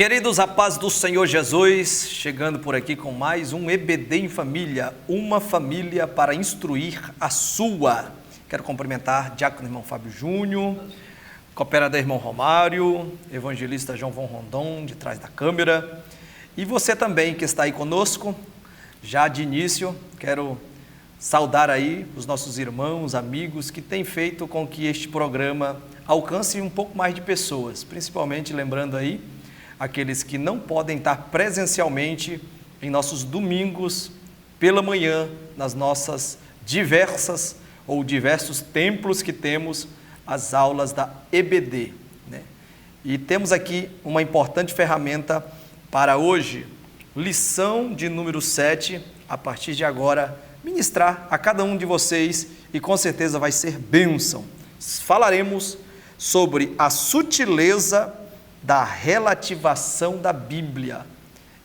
Queridos, a paz do Senhor Jesus, chegando por aqui com mais um EBD em Família, uma família para instruir a sua. Quero cumprimentar diácono irmão Fábio Júnior, cooperador irmão Romário, evangelista João Von Rondon, de trás da câmera, e você também que está aí conosco. Já de início, quero saudar aí os nossos irmãos, amigos que têm feito com que este programa alcance um pouco mais de pessoas, principalmente lembrando aí aqueles que não podem estar presencialmente em nossos domingos pela manhã, nas nossas diversos templos que temos as aulas da EBD, né? E temos aqui uma importante ferramenta para hoje, lição de número 7, a partir de agora, ministrar a cada um de vocês e com certeza vai ser bênção. Falaremos sobre a sutileza da relativação da Bíblia.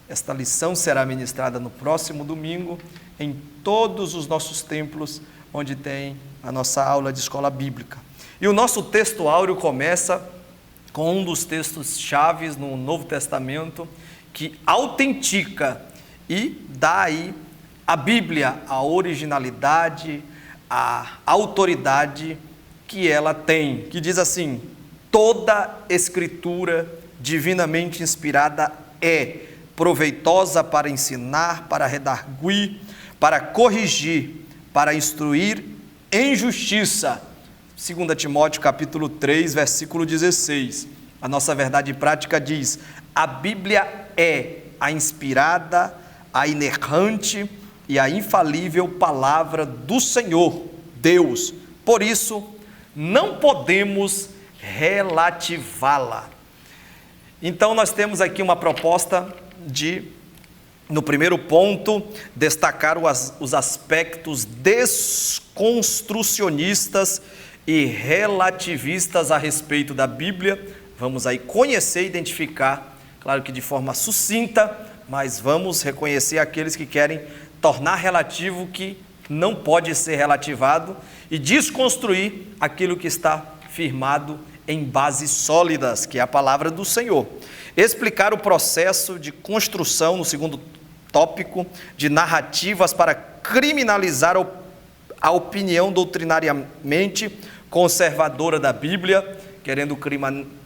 Esta lição será ministrada no próximo domingo em todos os nossos templos onde tem a nossa aula de escola bíblica. E o nosso texto áureo começa com um dos textos chaves no Novo Testamento que autentica e dá aí à Bíblia a originalidade, a autoridade que ela tem, que diz assim: toda escritura divinamente inspirada é proveitosa para ensinar, para redarguir, para corrigir, para instruir em justiça. 2 Timóteo capítulo 3, versículo 16. A nossa verdade prática diz: a Bíblia é a inspirada, a inerrante e a infalível palavra do Senhor, Deus. Por isso, não podemos relativá-la. Então nós temos aqui uma proposta de, no primeiro ponto, destacar os aspectos desconstrucionistas e relativistas a respeito da Bíblia. Vamos aí conhecer e identificar, claro que de forma sucinta, mas vamos reconhecer aqueles que querem tornar relativo o que não pode ser relativado e desconstruir aquilo que está firmado em bases sólidas, que é a palavra do Senhor. Explicar o processo de construção, no segundo tópico, de narrativas para criminalizar a opinião doutrinariamente conservadora da Bíblia, querendo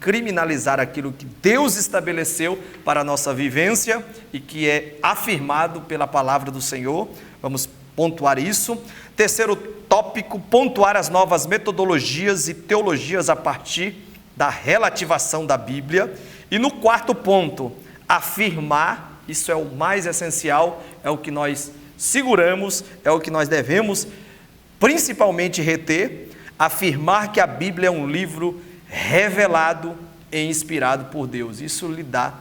criminalizar aquilo que Deus estabeleceu para a nossa vivência e que é afirmado pela palavra do Senhor. Vamos pontuar isso. Terceiro tópico, pontuar as novas metodologias e teologias a partir da relativação da Bíblia. E no quarto ponto, afirmar, isso é o mais essencial, é o que nós seguramos, é o que nós devemos principalmente reter, afirmar que a Bíblia é um livro revelado e inspirado por Deus. Isso lhe dá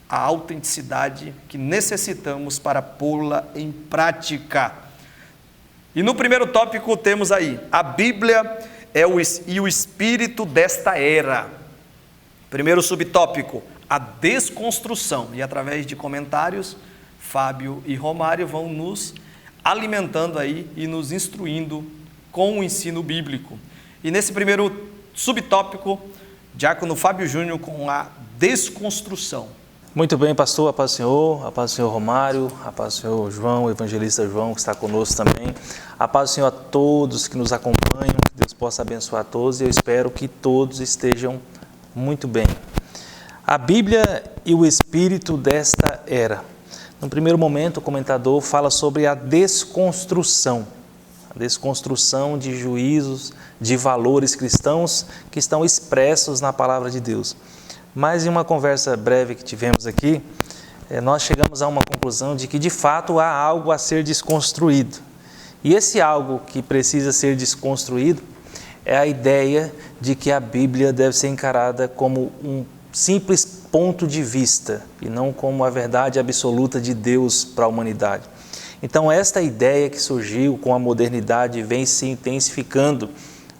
a autenticidade que necessitamos para pô-la em prática. E no primeiro tópico temos aí, a Bíblia e o espírito desta era. Primeiro subtópico, a desconstrução. E através de comentários, Fábio e Romário vão nos alimentando aí e nos instruindo com o ensino bíblico. E nesse primeiro subtópico, diácono Fábio Júnior com a desconstrução. Muito bem, pastor, a paz do Senhor Romário, a paz do Senhor João, o evangelista João, que está conosco também, a paz do Senhor a todos que nos acompanham, que Deus possa abençoar a todos e eu espero que todos estejam muito bem. A Bíblia e o espírito desta era. No primeiro momento, o comentador fala sobre a desconstrução de juízos, de valores cristãos que estão expressos na palavra de Deus. Mas em uma conversa breve que tivemos aqui, nós chegamos a uma conclusão de que de fato há algo a ser desconstruído. E esse algo que precisa ser desconstruído é a ideia de que a Bíblia deve ser encarada como um simples ponto de vista e não como a verdade absoluta de Deus para a humanidade. Então esta ideia que surgiu com a modernidade vem se intensificando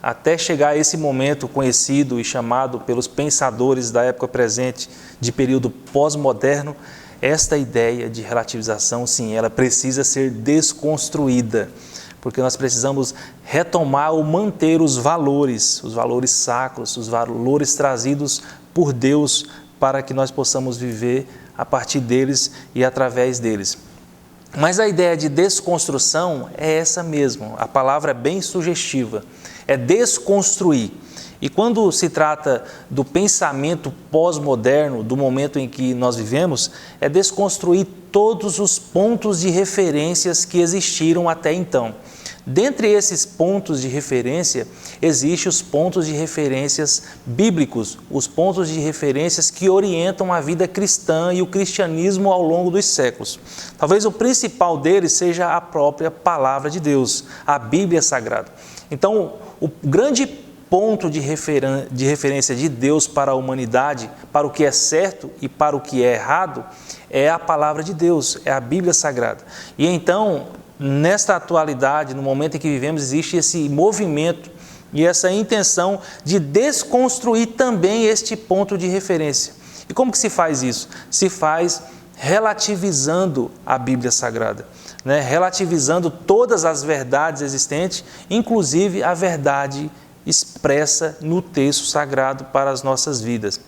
até chegar a esse momento conhecido e chamado pelos pensadores da época presente de período pós-moderno. Esta ideia de relativização, sim, ela precisa ser desconstruída, porque nós precisamos retomar ou manter os valores sacros, os valores trazidos por Deus para que nós possamos viver a partir deles e através deles. Mas a ideia de desconstrução é essa mesmo, a palavra é bem sugestiva, é desconstruir. E quando se trata do pensamento pós-moderno, do momento em que nós vivemos, é desconstruir todos os pontos de referências que existiram até então. Dentre esses pontos de referência, existem os pontos de referências bíblicos, os pontos de referências que orientam a vida cristã e o cristianismo ao longo dos séculos. Talvez o principal deles seja a própria palavra de Deus, a Bíblia Sagrada. Então, o grande ponto de referência de Deus para a humanidade, para o que é certo e para o que é errado, é a palavra de Deus, é a Bíblia Sagrada. E então, nesta atualidade, no momento em que vivemos, existe esse movimento e essa intenção de desconstruir também este ponto de referência. E como que se faz isso? Se faz relativizando a Bíblia Sagrada, né? Relativizando todas as verdades existentes, inclusive a verdade expressa no texto sagrado para as nossas vidas.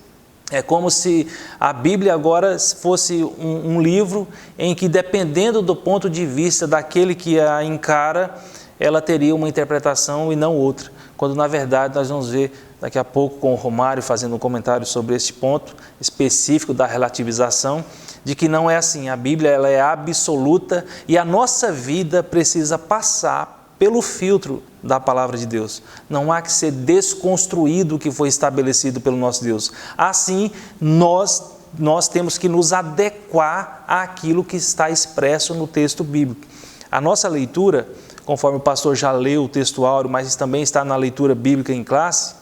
É como se a Bíblia agora fosse um livro em que, dependendo do ponto de vista daquele que a encara, ela teria uma interpretação e não outra. Quando, na verdade, nós vamos ver daqui a pouco com o Romário fazendo um comentário sobre este ponto específico da relativização, de que não é assim. A Bíblia ela é absoluta e a nossa vida precisa passar pelo filtro da palavra de Deus. Não há que ser desconstruído o que foi estabelecido pelo nosso Deus. Assim, nós temos que nos adequar àquilo que está expresso no texto bíblico. A nossa leitura, conforme o pastor já leu o texto áureo, mas também está na leitura bíblica em classe,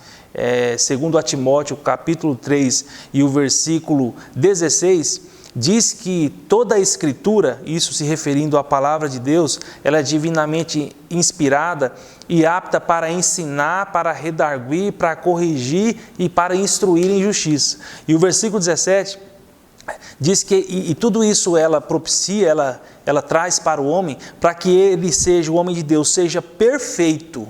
segundo a Timóteo, capítulo 3 e o versículo 16, diz que toda a Escritura, isso se referindo à palavra de Deus, ela é divinamente inspirada e apta para ensinar, para redarguir, para corrigir e para instruir em justiça. E o versículo 17 diz que e tudo isso ela propicia, ela traz para o homem, para que ele seja, o homem de Deus, seja perfeito.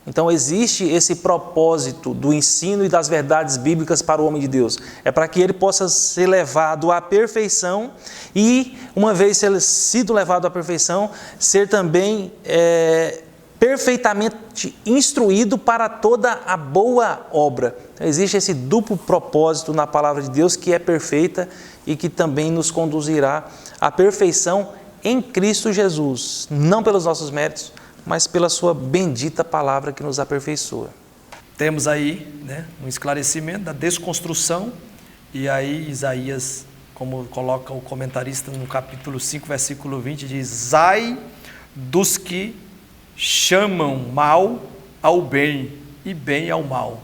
Então existe esse propósito do ensino e das verdades bíblicas para o homem de Deus. É para que ele possa ser levado à perfeição e, uma vez sido levado à perfeição, ser também perfeitamente instruído para toda a boa obra. Existe esse duplo propósito na palavra de Deus que é perfeita e que também nos conduzirá à perfeição em Cristo Jesus, não pelos nossos méritos, mas pela sua bendita palavra que nos aperfeiçoa. Temos aí um esclarecimento da desconstrução, e aí Isaías, como coloca o comentarista no capítulo 5, versículo 20, diz: ai dos que chamam mal ao bem e bem ao mal.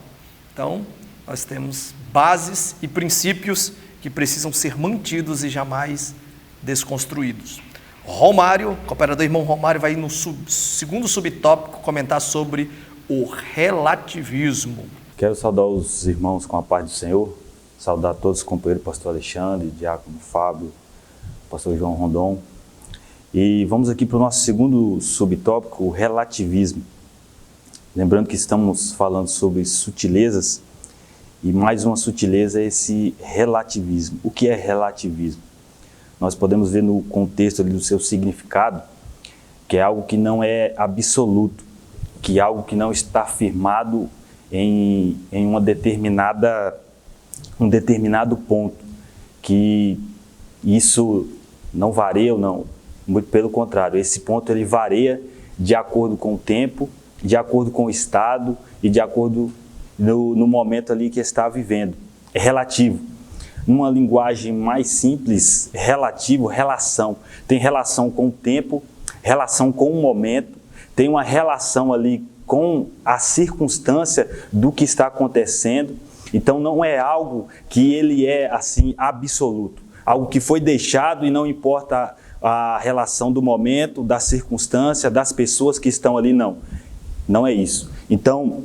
Então, nós temos bases e princípios que precisam ser mantidos e jamais desconstruídos. Romário, cooperador irmão Romário, vai no segundo subtópico comentar sobre o relativismo. Quero saudar os irmãos com a paz do Senhor, saudar todos os companheiros, pastor Alexandre, diácono Fábio, pastor João Rondon. E vamos aqui para o nosso segundo subtópico, o relativismo. Lembrando que estamos falando sobre sutilezas, e mais uma sutileza é esse relativismo. O que é relativismo? Nós podemos ver no contexto ali do seu significado, que é algo que não é absoluto, que é algo que não está firmado em um determinado ponto, que isso não varia ou não, muito pelo contrário, esse ponto ele varia de acordo com o tempo, de acordo com o estado e de acordo no momento ali que está vivendo. É relativo. Numa linguagem mais simples, relativo, relação. Tem relação com o tempo, relação com o momento, tem uma relação ali com a circunstância do que está acontecendo. Então não é algo que ele é assim absoluto, algo que foi deixado e não importa a relação do momento, da circunstância, das pessoas que estão ali, não é isso. Então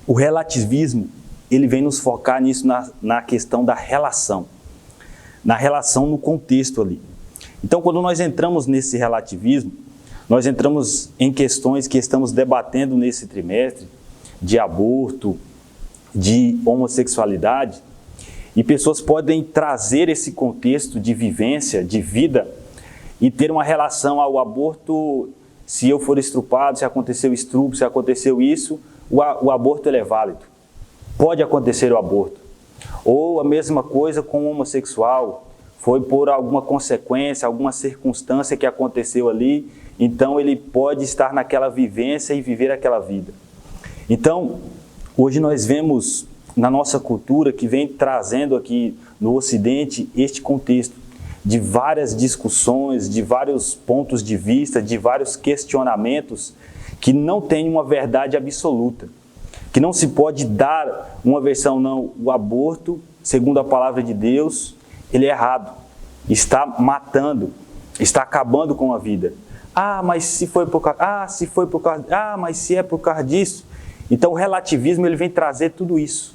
o relativismo ele vem nos focar nisso na questão da relação, na relação no contexto ali. Então, quando nós entramos nesse relativismo, nós entramos em questões que estamos debatendo nesse trimestre, de aborto, de homossexualidade, E pessoas podem trazer esse contexto de vivência, de vida, e ter uma relação ao aborto. Se eu for estrupado, se aconteceu estupro, se aconteceu isso, o aborto ele é válido. Pode acontecer o aborto. Ou a mesma coisa com o homossexual, foi por alguma consequência, alguma circunstância que aconteceu ali, então ele pode estar naquela vivência e viver aquela vida. Então, hoje nós vemos na nossa cultura que vem trazendo aqui no Ocidente este contexto de várias discussões, de vários pontos de vista, de vários questionamentos que não tem uma verdade absoluta, que não se pode dar uma versão, não, o aborto, segundo a palavra de Deus, ele é errado, está matando, está acabando com a vida. Mas se foi por causa, mas se é por causa disso. Então o relativismo ele vem trazer tudo isso.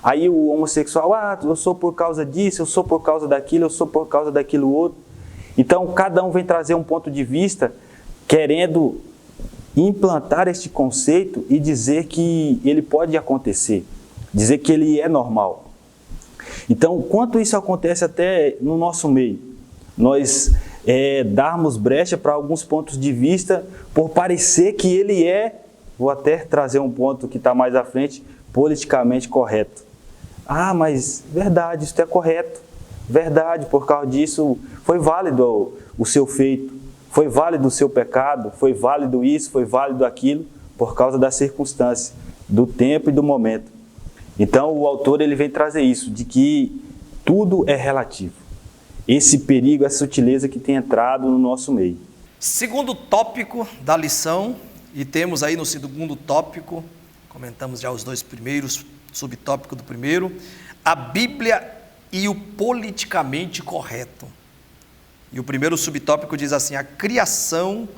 Aí o homossexual, eu sou por causa disso, eu sou por causa daquilo, eu sou por causa daquilo outro. Então cada um vem trazer um ponto de vista querendo implantar este conceito e dizer que ele pode acontecer, dizer que ele é normal. Então, quanto isso acontece até no nosso meio, nós darmos brecha para alguns pontos de vista por parecer que ele é, vou até trazer um ponto que está mais à frente, politicamente correto. Mas verdade, isso é correto, verdade, por causa disso foi válido o seu feito. Foi válido o seu pecado, foi válido isso, foi válido aquilo, por causa da circunstância, do tempo e do momento. Então o autor ele vem trazer isso, de que tudo é relativo. Esse perigo, essa sutileza que tem entrado no nosso meio. Segundo tópico da lição, e temos aí no segundo tópico, comentamos já os dois primeiros, subtópico do primeiro, a Bíblia e o politicamente correto. E o primeiro subtópico diz assim, a criação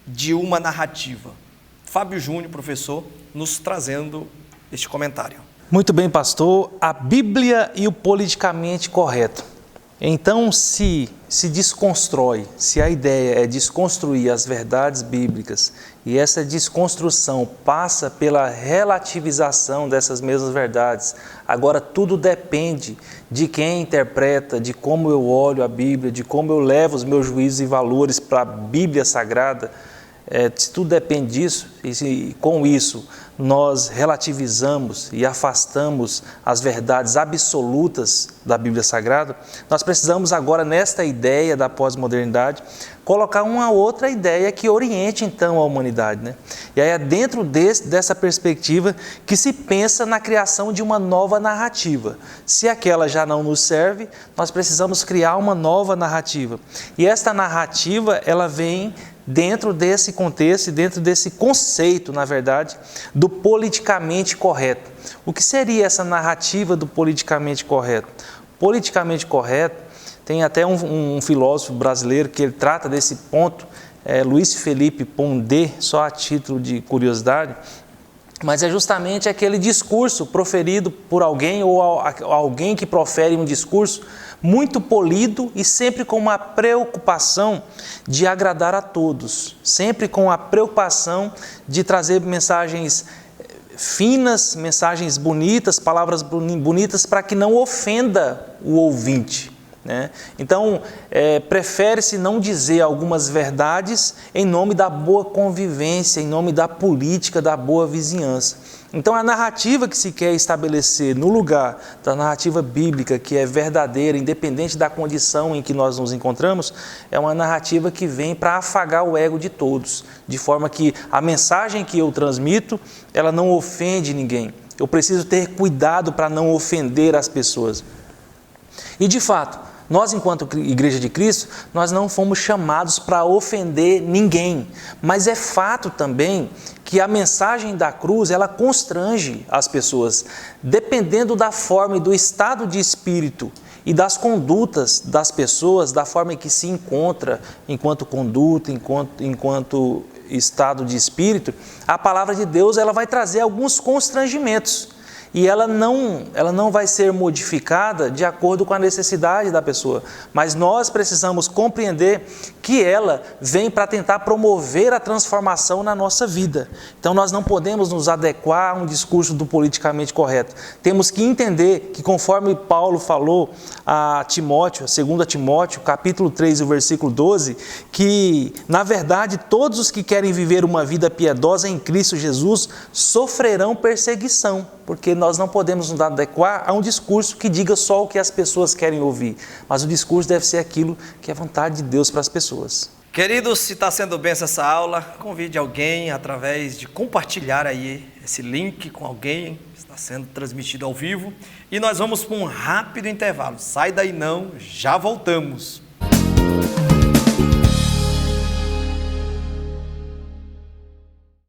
de uma narrativa. Fábio Júnior, professor, nos trazendo este comentário. Muito bem, pastor. A Bíblia e o politicamente correto. Então, se desconstrói, se a ideia é desconstruir as verdades bíblicas e essa desconstrução passa pela relativização dessas mesmas verdades, agora tudo depende de quem interpreta, de como eu olho a Bíblia, de como eu levo os meus juízos e valores para a Bíblia Sagrada, se tudo depende disso, e com isso nós relativizamos e afastamos as verdades absolutas da Bíblia Sagrada, nós precisamos agora, nesta ideia da pós-modernidade, colocar uma outra ideia que oriente então a humanidade, né? E aí é dentro dessa perspectiva que se pensa na criação de uma nova narrativa. Se aquela já não nos serve, nós precisamos criar uma nova narrativa. E esta narrativa, ela vem dentro desse contexto, dentro desse conceito, na verdade, do politicamente correto. O que seria essa narrativa do politicamente correto? Politicamente correto, tem até um filósofo brasileiro que ele trata desse ponto, Luiz Felipe Pondé, só a título de curiosidade, mas é justamente aquele discurso proferido por alguém ou alguém que profere um discurso muito polido e sempre com uma preocupação de agradar a todos, sempre com a preocupação de trazer mensagens finas, mensagens bonitas, palavras bonitas para que não ofenda o ouvinte, né? Então, prefere-se não dizer algumas verdades em nome da boa convivência, em nome da política, da boa vizinhança. Então, a narrativa que se quer estabelecer no lugar da narrativa bíblica, que é verdadeira, independente da condição em que nós nos encontramos, é uma narrativa que vem para afagar o ego de todos, de forma que a mensagem que eu transmito, ela não ofende ninguém. Eu preciso ter cuidado para não ofender as pessoas. E, de fato, nós, enquanto Igreja de Cristo, nós não fomos chamados para ofender ninguém, mas é fato também que a mensagem da cruz, ela constrange as pessoas, dependendo da forma e do estado de espírito e das condutas das pessoas, da forma em que se encontra, enquanto conduta, enquanto estado de espírito, a palavra de Deus ela vai trazer alguns constrangimentos. e ela não vai ser modificada de acordo com a necessidade da pessoa, mas nós precisamos compreender que ela vem para tentar promover a transformação na nossa vida. Então nós não podemos nos adequar a um discurso do politicamente correto. Temos que entender que, conforme Paulo falou a Timóteo, 2 Timóteo, capítulo 3, o versículo 12, que, na verdade, todos os que querem viver uma vida piedosa em Cristo Jesus sofrerão perseguição, porque nós não podemos nos adequar a um discurso que diga só o que as pessoas querem ouvir, mas o discurso deve ser aquilo que é vontade de Deus para as pessoas. Queridos, se está sendo bênção essa aula, convide alguém através de compartilhar aí esse link com alguém, está sendo transmitido ao vivo, e nós vamos para um rápido intervalo. Sai daí não, já voltamos.